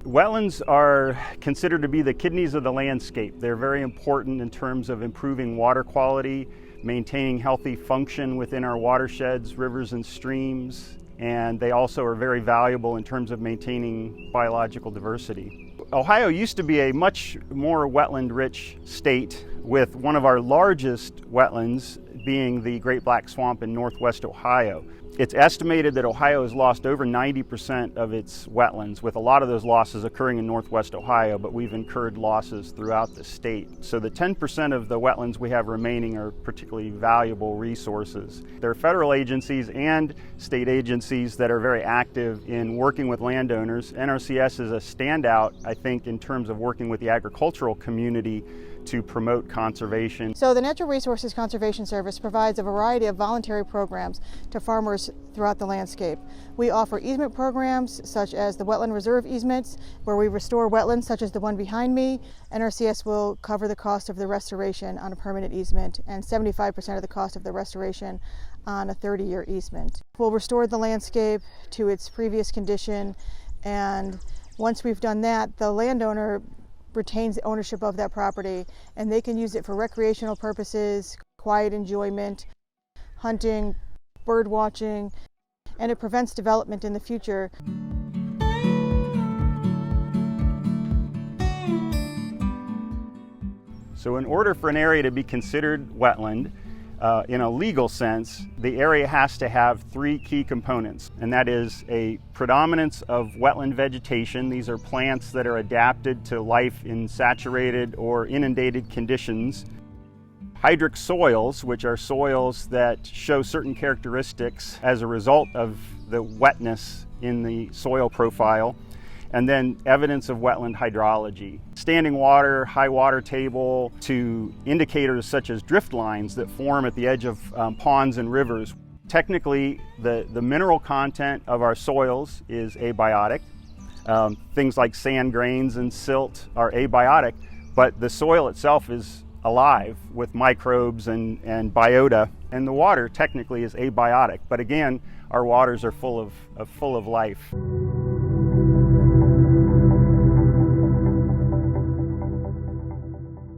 Wetlands are considered to be the kidneys of the landscape. They're very important in terms of improving water quality, maintaining healthy function within our watersheds, rivers, and streams, and they also are very valuable in terms of maintaining biological diversity. Ohio used to be a much more wetland-rich state, with one of our largest wetlands being the Great Black Swamp in northwest Ohio. It's estimated that Ohio has lost over 90% of its wetlands, with a lot of those losses occurring in northwest Ohio, but we've incurred losses throughout the state. So the 10% of the wetlands we have remaining are particularly valuable resources. There are federal agencies and state agencies that are very active in working with landowners. NRCS is a standout, I think, in terms of working with the agricultural community to promote conservation. So the Natural Resources Conservation Service provides a variety of voluntary programs to farmers throughout the landscape. We offer easement programs such as the Wetland Reserve easements, where we restore wetlands such as the one behind me. NRCS will cover the cost of the restoration on a permanent easement and 75% of the cost of the restoration on a 30-year easement. We'll restore the landscape to its previous condition, and once we've done that, the landowner retains ownership of that property, and they can use it for recreational purposes, quiet enjoyment, hunting, bird watching, and it prevents development in the future. So in order for an area to be considered wetland, in a legal sense, the area has to have three key components, and that is a predominance of wetland vegetation. These are plants that are adapted to life in saturated or inundated conditions. Hydric soils, which are soils that show certain characteristics as a result of the wetness in the soil profile. And then evidence of wetland hydrology. Standing water, high water table, to indicators such as drift lines that form at the edge of ponds and rivers. Technically, the mineral content of our soils is abiotic. Things like sand grains and silt are abiotic, but the soil itself is alive with microbes and biota. And the water technically is abiotic, but again, our waters are full of life.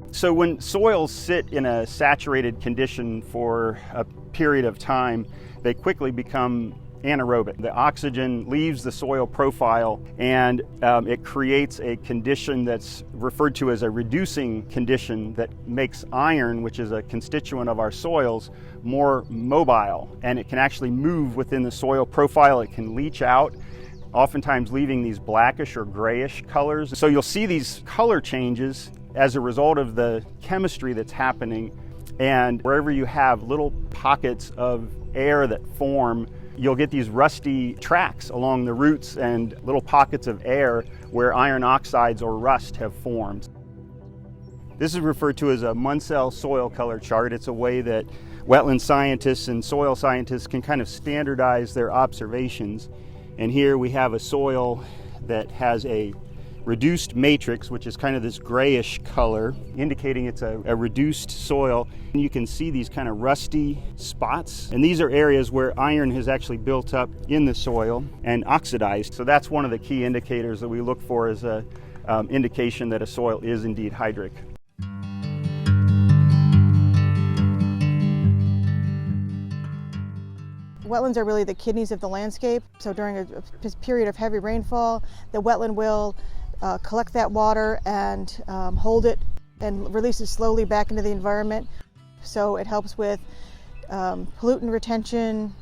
So when soils sit in a saturated condition for a period of time, they quickly become anaerobic. The oxygen leaves the soil profile, and it creates a condition that's referred to as a reducing condition that makes iron, which is a constituent of our soils, more mobile, and it can actually move within the soil profile. It can leach out, oftentimes leaving these blackish or grayish colors. So you'll see these color changes as a result of the chemistry that's happening, and wherever you have little pockets of air that form, you'll get these rusty tracks along the roots and little pockets of air where iron oxides or rust have formed. This is referred to as a Munsell soil color chart. It's a way that wetland scientists and soil scientists can kind of standardize their observations. And here we have a soil that has a reduced matrix, which is kind of this grayish color, indicating it's a reduced soil. And you can see these kind of rusty spots, and these are areas where iron has actually built up in the soil and oxidized. So that's one of the key indicators that we look for as an indication that a soil is indeed hydric. Wetlands are really the kidneys of the landscape. So during a period of heavy rainfall, the wetland will collect that water and hold it and release it slowly back into the environment. So it helps with pollutant retention,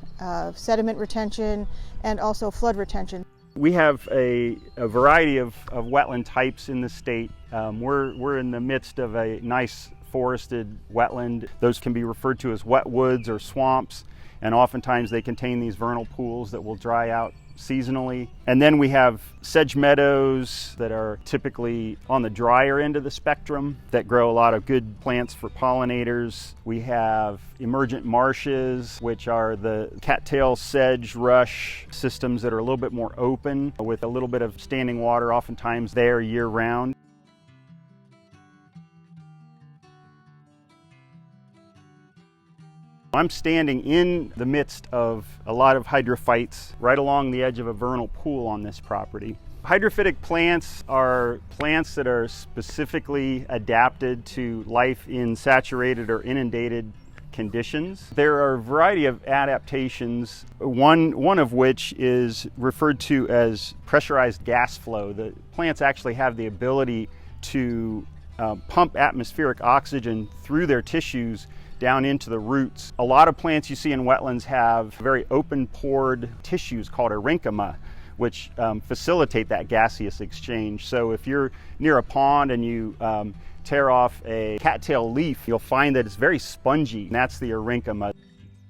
sediment retention, and also flood retention. We have a variety of wetland types in the state. We're in the midst of a nice forested wetland. Those can be referred to as wetwoods or swamps, and oftentimes they contain these vernal pools that will dry out seasonally. And then we have sedge meadows that are typically on the drier end of the spectrum that grow a lot of good plants for pollinators. We have emergent marshes, which are the cattail sedge rush systems that are a little bit more open with a little bit of standing water oftentimes there year round. I'm standing in the midst of a lot of hydrophytes right along the edge of a vernal pool on this property. Hydrophytic plants are plants that are specifically adapted to life in saturated or inundated conditions. There are a variety of adaptations, one of which is referred to as pressurized gas flow. The plants actually have the ability to pump atmospheric oxygen through their tissues down into the roots. A lot of plants you see in wetlands have very open-pored tissues called parenchyma, which facilitate that gaseous exchange. So if you're near a pond and you tear off a cattail leaf, you'll find that it's very spongy, and that's the parenchyma.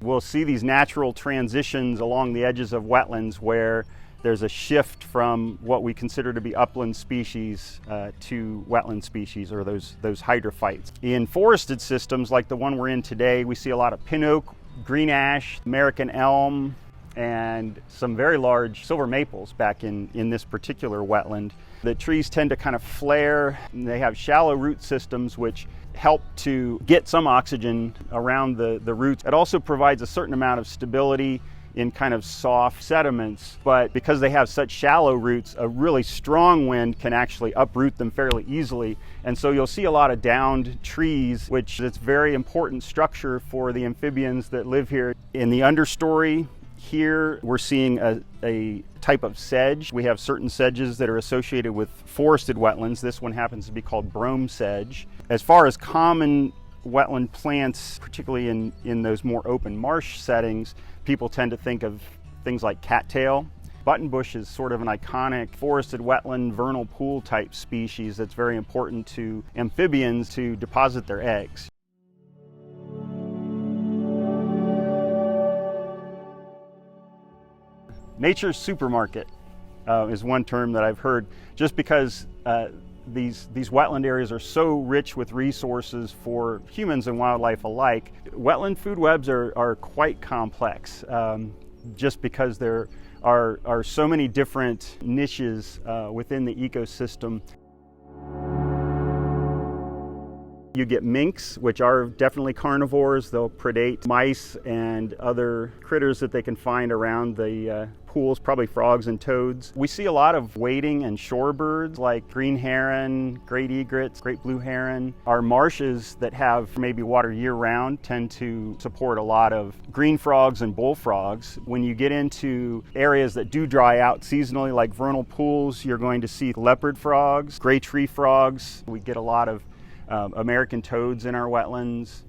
We'll see these natural transitions along the edges of wetlands where there's a shift from what we consider to be upland species to wetland species, or those hydrophytes. In forested systems like the one we're in today, we see a lot of pin oak, green ash, American elm, and some very large silver maples back in this particular wetland. The trees tend to kind of flare, and they have shallow root systems which help to get some oxygen around the roots. It also provides a certain amount of stability in kind of soft sediments, but because they have such shallow roots, a really strong wind can actually uproot them fairly easily. And so you'll see a lot of downed trees, which is very important structure for the amphibians that live here. In the understory here, we're seeing a type of sedge. We have certain sedges that are associated with forested wetlands. This one happens to be called brome sedge. As far as common wetland plants, particularly in those more open marsh settings, people tend to think of things like cattail. Buttonbush is sort of an iconic forested wetland vernal pool type species that's very important to amphibians to deposit their eggs. Nature's supermarket is one term that I've heard, just because these wetland areas are so rich with resources for humans and wildlife alike. Wetland food webs are quite complex, just because there are so many different niches within the ecosystem. You get minks, which are definitely carnivores. They'll predate mice and other critters that they can find around the pools, probably frogs and toads. We see a lot of wading and shorebirds like green heron, great egrets, great blue heron. Our marshes that have maybe water year-round tend to support a lot of green frogs and bullfrogs. When you get into areas that do dry out seasonally, like vernal pools, you're going to see leopard frogs, gray tree frogs. We get a lot of American toads in our wetlands.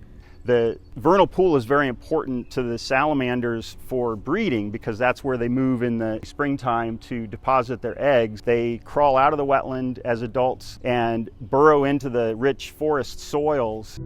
The vernal pool is very important to the salamanders for breeding, because that's where they move in the springtime to deposit their eggs. They crawl out of the wetland as adults and burrow into the rich forest soils.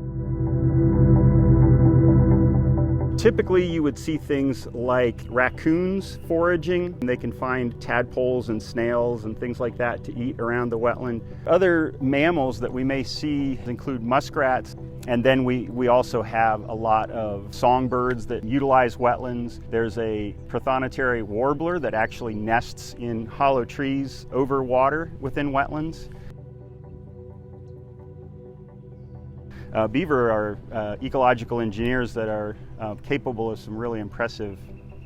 Typically, you would see things like raccoons foraging. They can find tadpoles and snails and things like that to eat around the wetland. Other mammals that we may see include muskrats, and then we also have a lot of songbirds that utilize wetlands. There's a prothonotary warbler that actually nests in hollow trees over water within wetlands. Beaver are ecological engineers that are capable of some really impressive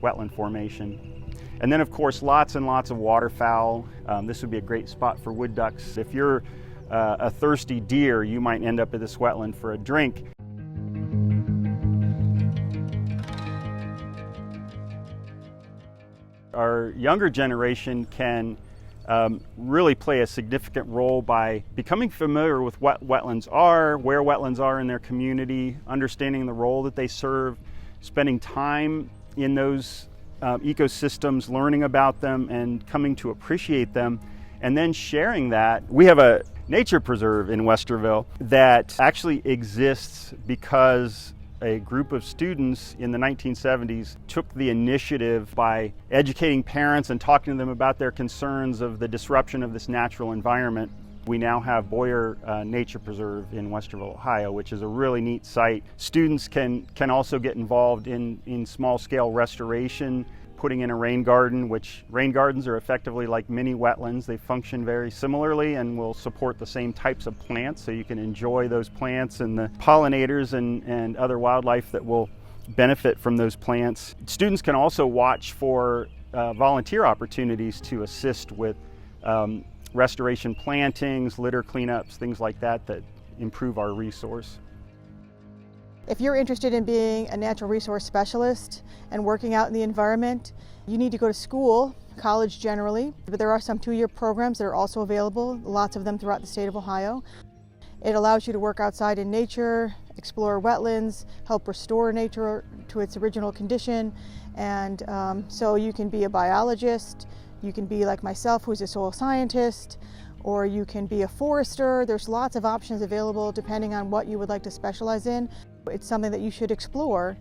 wetland formation. And then, of course, lots and lots of waterfowl. This would be a great spot for wood ducks. If you're a thirsty deer, you might end up at this wetland for a drink. Our younger generation can really play a significant role by becoming familiar with what wetlands are, where wetlands are in their community, understanding the role that they serve, spending time in those ecosystems, learning about them and coming to appreciate them, and then sharing that. We have a nature preserve in Westerville that actually exists because a group of students in the 1970s took the initiative by educating parents and talking to them about their concerns of the disruption of this natural environment. We now have Boyer Nature Preserve in Westerville, Ohio, which is a really neat site. Students can also get involved in small-scale restoration, putting in a rain garden, which rain gardens are effectively like mini wetlands. They function very similarly and will support the same types of plants, so you can enjoy those plants and the pollinators and other wildlife that will benefit from those plants. Students can also watch for volunteer opportunities to assist with restoration plantings, litter cleanups, things like that that improve our resource. If you're interested in being a natural resource specialist and working out in the environment, you need to go to school, college generally, but there are some 2-year programs that are also available, lots of them throughout the state of Ohio. It allows you to work outside in nature, explore wetlands, help restore nature to its original condition, and so you can be a biologist, you can be like myself who's a soil scientist, or you can be a forester. There's lots of options available depending on what you would like to specialize in. It's something that you should explore.